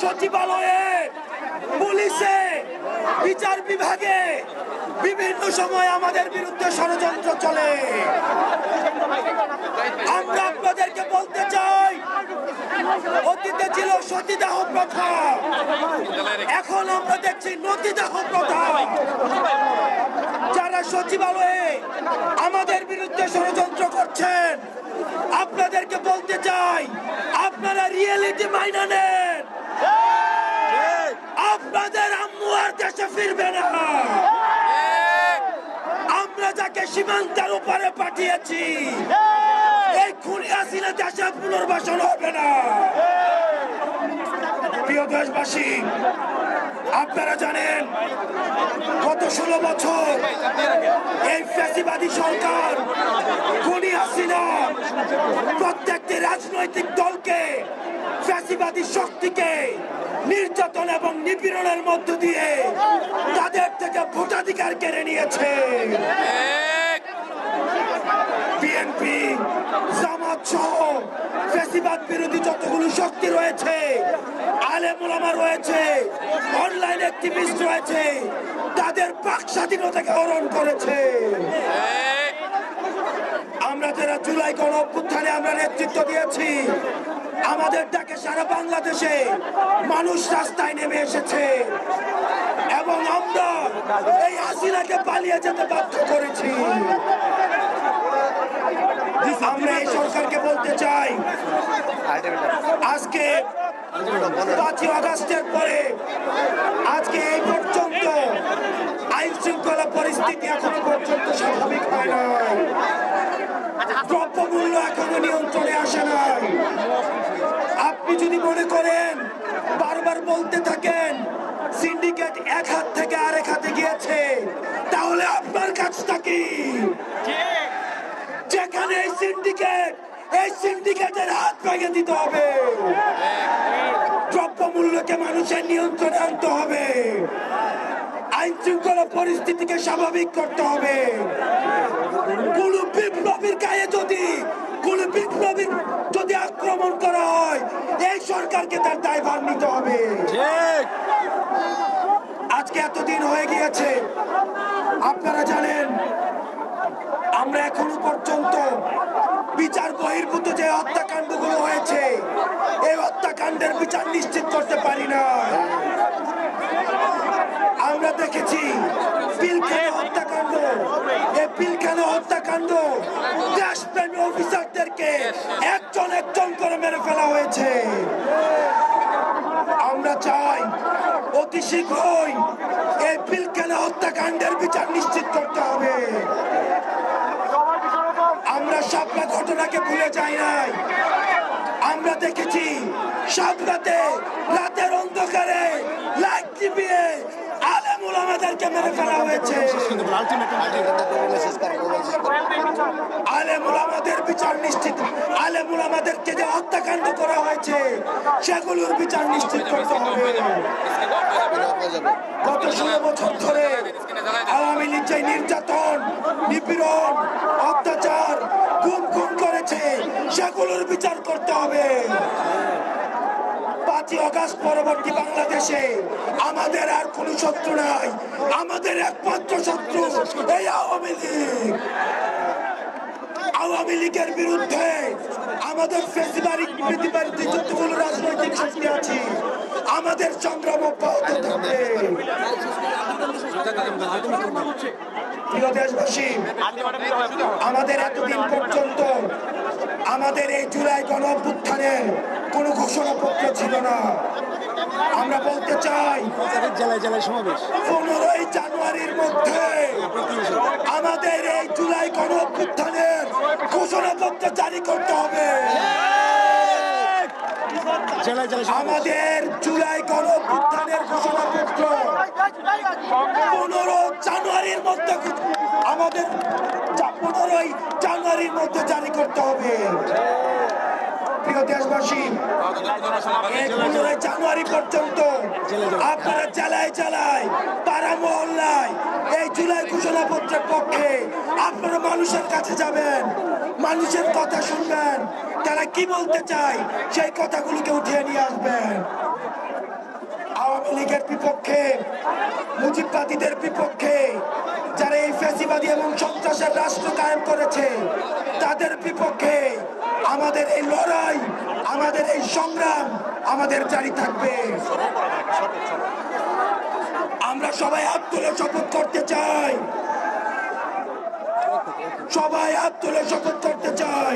সচিবালয়ে, পুলিশে, বিচার বিভাগে বিভিন্ন সময় আমাদের বিরুদ্ধে ষড়যন্ত্র চলে। আমরা আপনাদেরকে বলতে চাই, অতীতে ছিল সতীদাহ প্রথা, এখন আমরা দেখছি নতীদাহ প্রথা। যারা সচিবালয়ে আমাদের বিরুদ্ধে ষড়যন্ত্র করছেন, আপনাদেরকে বলতে চাই, আপনারা রিয়েলিটি মাইনা নেন। আপনাদের আম্মু আর দেশে ফিরবে না। আমরা যাকে সীমান্তের উপরে পাঠিয়েছি, এই খুনি হাসিনা দেশে পুনর্বাসন হবে না। প্রিয় দেশবাসী, আপনারা জানেন গত 16 বছর এই ফ্যাসিবাদী সরকার খুনি হাসিনা প্রত্যেকটি রাজনৈতিক দলকে, ফ্যাসিবাদী শক্তিকে নির্যাতন এবং নিপীড়নের মধ্য দিয়ে তাদের থেকে ভোটাধিকার কেড়ে নিয়েছে। বিএনপি, জামাত সহ ফ্যাসিবাদ বিরোধী যতগুলো শক্তি রয়েছে, আলেম ওলামা রয়েছে, অনলাইন অ্যাক্টিভিস্ট রয়েছে, তাদের বাক স্বাধীনতাকে হরণ করেছে। আমরা যারা জুলাই গণ অভ্যুত্থানে আমরা নেতৃত্ব দিয়েছি, আমাদের ডাকে সারা বাংলাদেশে মানুষ রাস্তায় নেমে এসেছে এবং আমরা এই হাসিনাকে পালিয়ে যেতে বাধ্য করেছি। আমরা এই সরকারকে বলতে চাই, আজকে 5ই আগস্টের পরে আজকে এই পর্যন্ত আইন শৃঙ্খলা পরিস্থিতি এখনো পর্যন্ত স্বাভাবিক হয় নাই। দ্রব্যমূল্য এখনো নিয়ন্ত্রণে আসে নাই। আপনি যদি মনে করেন, বারবার বলতে থাকেন সিন্ডিকেট এক হাত থেকে আরেক হাতে গিয়েছে, তাহলে আপনার কাজটা কি? যেখানে এই সিন্ডিকেটের হাত ভেঙে দিতে হবে। দ্রব্যমূল্যকে মানুষের নিয়ন্ত্রণে আনতে হবে। আইন শৃঙ্খলা পরিস্থিতিকে স্বাভাবিক করতে হবে। কোন বিপ্লবীর গায়ে যদি আক্রমণ করা হয়, এই সরকারকে তার দায়ভার নিতে হবে। আজকে এতদিন হয়ে গিয়েছে, আপনারা জানেন আমরা এখনো পর্যন্ত বিচার বহির্ভূত যে হত্যাকাণ্ডগুলো হয়েছে, এই হত্যাকাণ্ডের বিচার নিশ্চিত করতে পারি না। আমরা দেখেছি পিলখানা হত্যাকাণ্ড, এই পিলখানা হত্যাকাণ্ড দেশপ্রেমী অফিসারদেরকে একজন একজন করে মেরে ফেলা হয়েছে। আমরা চাই অতি শীঘ্রই এই পিলখানা হত্যাকাণ্ডের বিচার নিশ্চিত করতে হবে। আমরা শাপলা ঘটনাকে ভুলে যাই নাই। আমরা দেখেছি রাতের অন্ধকারে লাইট টিভিয়ে আলেম ওলামাদেরকে মেরে ফেলা হয়েছে। আলেম ওলামাদের বিচার নিশ্চিত, আলেম ওলামাদেরকে যে হত্যাকাণ্ড করা হয়েছে সেগুলোর বিচার নিশ্চিত করতে হবে। গত 16 বছর ধরে আওয়ামী লীগ যে নির্যাতন, নিপীড়ন, অত্যাচার, গুম করেছে সেগুলোর বিচার করতে হবে। 5ই আগস্ট পরবর্তী বাংলাদেশে আমাদের আর কোন শত্রু নাই, আমাদের একমাত্র শত্রু এই আওয়ামী লীগ। আওয়ামী লীগের বিরুদ্ধে আমাদের ফেসিবারিক প্রতিবাদী যতগুলো রাজনৈতিক শক্তি আছে, আমাদের সংগ্রাম অব্যাহত থাকবে। প্রিয় দেশবাসী, আমাদের এতদিন পর্যন্ত আমাদের এই জুলাই গণ অভ্যুত্থানের কোনো ঘোষণাপত্র ছিল না। আমরা বলতে চাই 15ই জানুয়ারির মধ্যে আমাদের এই জুলাই গণ অভ্যুত্থানের ঘোষণাপত্র জারি করতে হবে। আমাদের জুলাই গণ অভ্যুত্থানের ঘোষণাপত্র 15 জানুয়ারির মধ্যে আমাদের 15ই জানুয়ারির মধ্যে জারি করতে হবে। প্রিয় দেশবাসী, 15 জানুয়ারি পর্যন্ত আপনারা জেলায় জেলায়, পাড়া মহল্লায় এই জুলাই ঘোষণাপত্রের পক্ষে আপনারা মানুষের কাছে যাবেন, মানুষের কথা শুনবেন, তারা কি বলতে চায় সেই কথাগুলোকে উঠিয়ে নিয়ে আসবেন। লীগের বিপক্ষে, মুজিববাদীদের বিপক্ষে, যারা এই ফ্যাসিবাদী এবং সন্ত্রাসের রাষ্ট্র কায়েম করেছে তাদের বিপক্ষে আমাদের এই লড়াই, আমাদের এই সংগ্রাম আমাদের জারি থাকবে। আমরা সবাই হাত তুলে শপথ করতে চাই, সবাই হাত তুলে শপথ করতে চাই।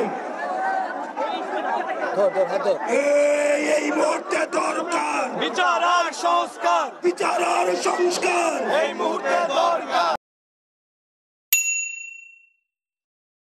এই মুহূর্তে দরকার বিচার আর সংস্কার, বিচার আর সংস্কার, এই মুহূর্তে দরকার